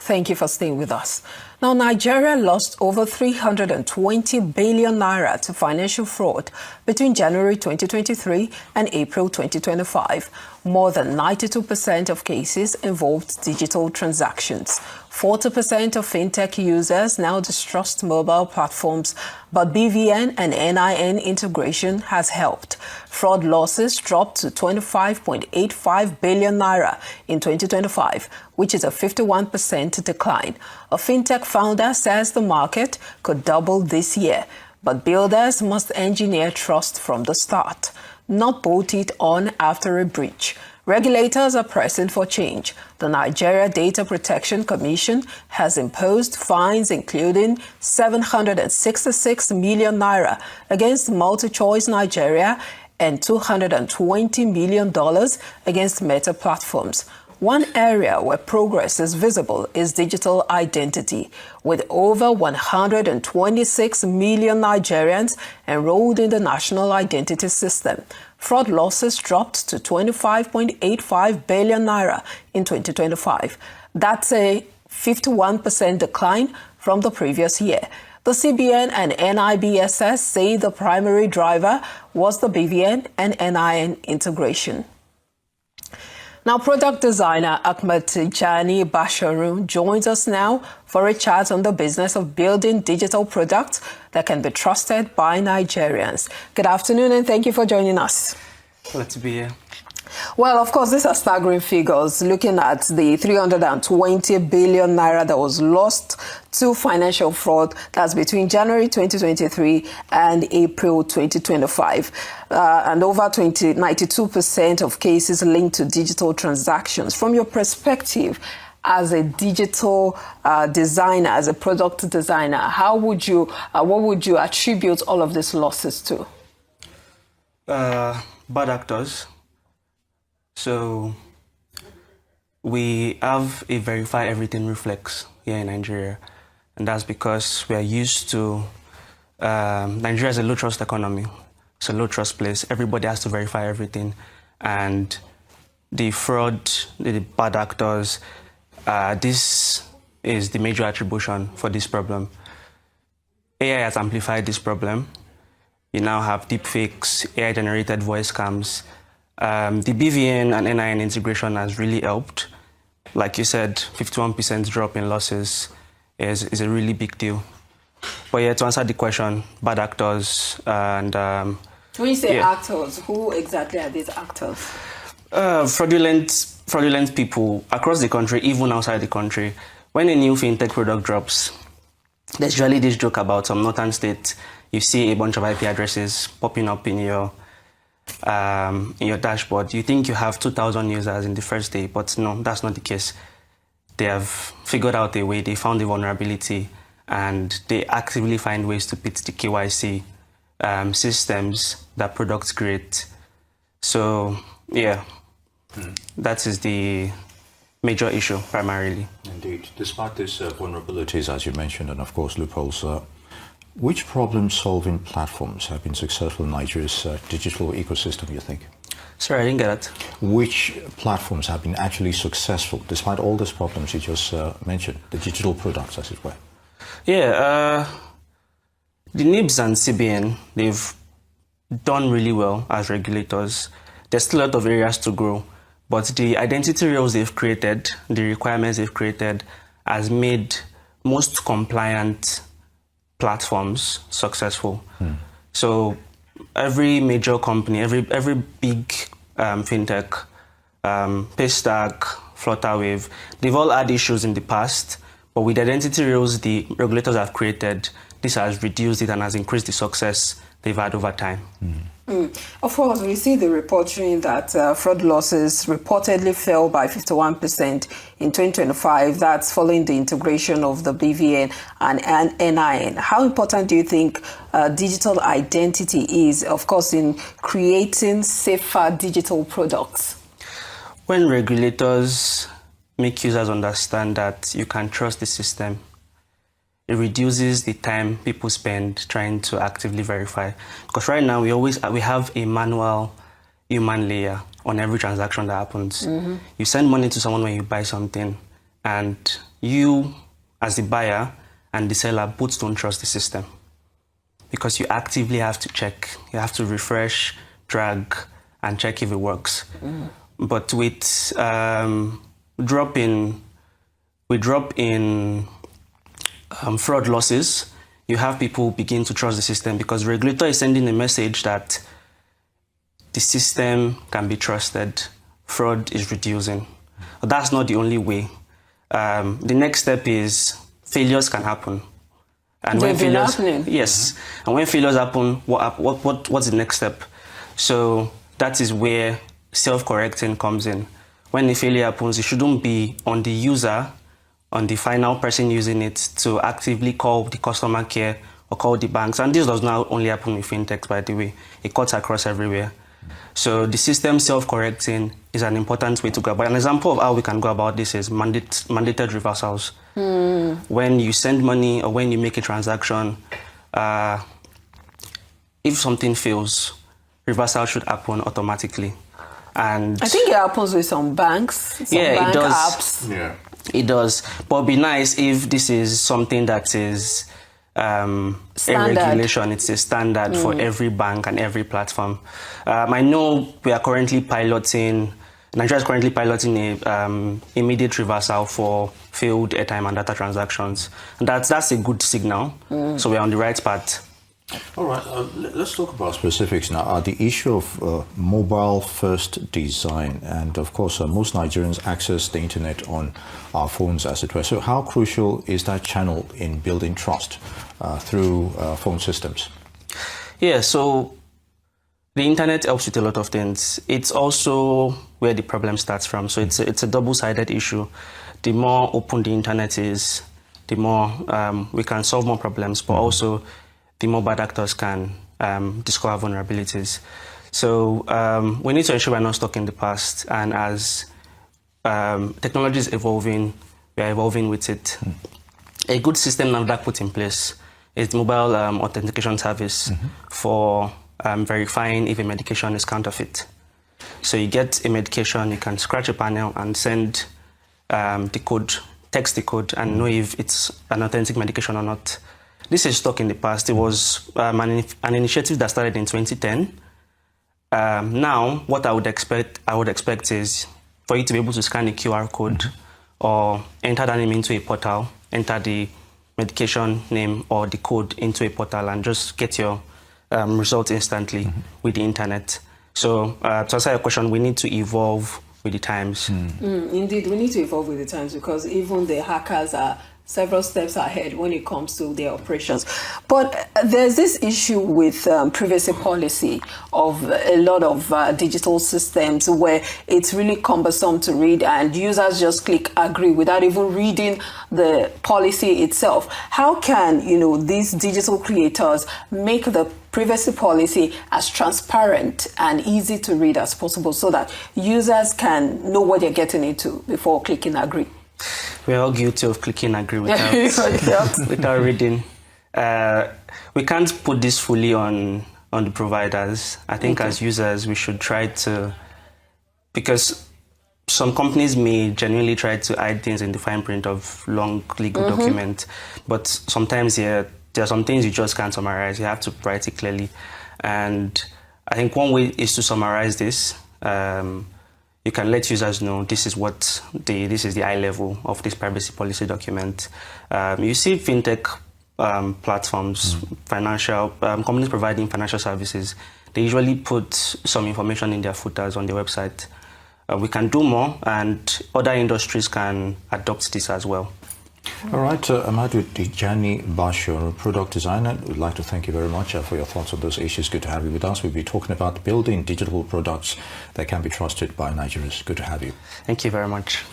Thank you for staying with us. Now, Nigeria lost over 320 billion naira to financial fraud between January 2023 and April 2025. More than 92% of cases involved digital transactions. 40% of fintech users now distrust mobile platforms, but BVN and NIN integration has helped. Fraud losses dropped to 25.85 billion naira in 2025, which is a 51% decline. A fintech founder says the market could double this year, but builders must engineer trust from the start, not bolt it on after a breach. Regulators are pressing for change. The Nigeria Data Protection Commission has imposed fines including 766 million naira against MultiChoice Nigeria and $220 million against Meta Platforms. One area where progress is visible is digital identity, with over 126 million Nigerians enrolled in the National Identity System. Fraud losses dropped to 25.85 billion naira in 2025. That's a 51% decline from the previous year. The CBN and NIBSS say the primary driver was the BVN and NIN integration. Now, product designer Ahmed Tijani Bashorum joins us now for a chat on the business of building digital products that can be trusted by Nigerians. Good afternoon and thank you for joining us. Glad to be here. Well, of course, these are staggering figures, looking at the 320 billion naira that was lost to financial fraud. That's between January 2023 and April 2025. And over 92% of cases linked to digital transactions. From your perspective, as a digital designer, as a product designer, what would you attribute all of these losses to? Bad actors. So we have a verify everything reflex here in Nigeria, and that's because we are used to Nigeria is a low trust economy. It's a low trust place. Everybody has to verify everything, and the fraud, the bad actors, this is the major attribution for this problem. AI has amplified this problem. You now have deepfakes, AI-generated voice scams. The BVN and NIN integration has really helped. Like you said, 51% drop in losses is a really big deal. But yeah, to answer the question, bad actors and... when you say actors, who exactly are these actors? Fraudulent people across the country, even outside the country. When a new fintech product drops, there's usually this joke about some northern state. You see a bunch of IP addresses popping up in your dashboard. You think you have 2,000 users in the first day, but no, that's not the case. They have figured out a way, they found the vulnerability, and they actively find ways to pit the KYC systems that products create. So, yeah, that is the major issue primarily. Indeed. Despite these vulnerabilities, as you mentioned, and of course loopholes, which problem-solving platforms have been successful in Nigeria's digital ecosystem, you think? Sorry, I didn't get that. Which platforms have been actually successful, despite all these problems you just mentioned, the digital products, as it were? Yeah, the NIBS and CBN, they've done really well as regulators. There's still a lot of areas to grow, but the identity rules they've created, the requirements they've created, has made most compliant platforms successful. So every major company, every big fintech, Paystack, Flutterwave, they've all had issues in the past, but with the identity rules the regulators have created, this has reduced it and has increased the success they've had over time. Of course, we see the report showing that fraud losses reportedly fell by 51% in 2025. That's following the integration of the BVN and NIN. How important do you think digital identity is, of course, in creating safer digital products? When regulators make users understand that you can trust the system, it reduces the time people spend trying to actively verify. Because right now we have a manual human layer on every transaction that happens. You send money to someone when you buy something, and you, as the buyer and the seller, both don't trust the system because you actively have to check. You have to refresh, drag, and check if it works. But with drop in fraud losses, you have people begin to trust the system because the regulator is sending a message that the system can be trusted, fraud is reducing. But that's not the only way. The next step is failures can happen. And when failures happening. Yes. And when failures happen, what's the next step? So that is where self-correcting comes in. When a failure happens, it shouldn't be on the user, on the final person using it, to actively call the customer care or call the banks. And this does not only happen with fintechs, by the way. It cuts across everywhere. So the system self-correcting is an important way to go. But an example of how we can go about this is mandated reversals. When you send money or when you make a transaction, if something fails, reversal should happen automatically. And I think it happens with some banks, some bank it does. apps. Yeah. It does. But it'd be nice if this is something that is a regulation. It's a standard for every bank and every platform. I know we are currently piloting, Nigeria is currently piloting a immediate reversal for failed airtime and data transactions. And that's a good signal. So we're on the right path. All right, let's talk about specifics now. The issue of mobile-first design, and of course, most Nigerians access the internet on our phones, as it were. So, how crucial is that channel in building trust through phone systems? Yeah, so the internet helps with a lot of things. It's also where the problem starts from. So it's a double-sided issue. The more open the internet is, the more we can solve more problems, but also the more bad actors can discover vulnerabilities. So we need to ensure we're not stuck in the past. And as technology is evolving, we are evolving with it. A good system NAFDAC put in place is the mobile authentication service for verifying if a medication is counterfeit. So you get a medication, you can scratch a panel and send the code, text the code, and know if it's an authentic medication or not. This is stuck in the past. It was an initiative that started in 2010. Now, what I would expect is for you to be able to scan a QR code or enter that name into a portal, enter the medication name or the code into a portal, and just get your results instantly with the internet. So, to answer your question, we need to evolve with the times. Indeed, we need to evolve with the times because even the hackers are several steps ahead when it comes to their operations. But there's this issue with privacy policy of a lot of digital systems where it's really cumbersome to read and users just click agree without even reading the policy itself. How can, these digital creators make the privacy policy as transparent and easy to read as possible so that users can know what they're getting into before clicking agree? We're all guilty of clicking agree without reading. We can't put this fully on the providers. I think as users, we should try to, because some companies may genuinely try to hide things in the fine print of long legal document, but sometimes there are some things you just can't summarize. You have to write it clearly. And I think one way is to summarize this. You can let users know this is the high level of this privacy policy document. You see fintech platforms, financial companies providing financial services. They usually put some information in their footers on their website. We can do more, and other industries can adopt this as well. All right, Amadu Tijani Bashorum, product designer, we'd like to thank you very much for your thoughts on those issues. Good to have you with us. We'll be talking about building digital products that can be trusted by Nigerians. Good to have you. Thank you very much.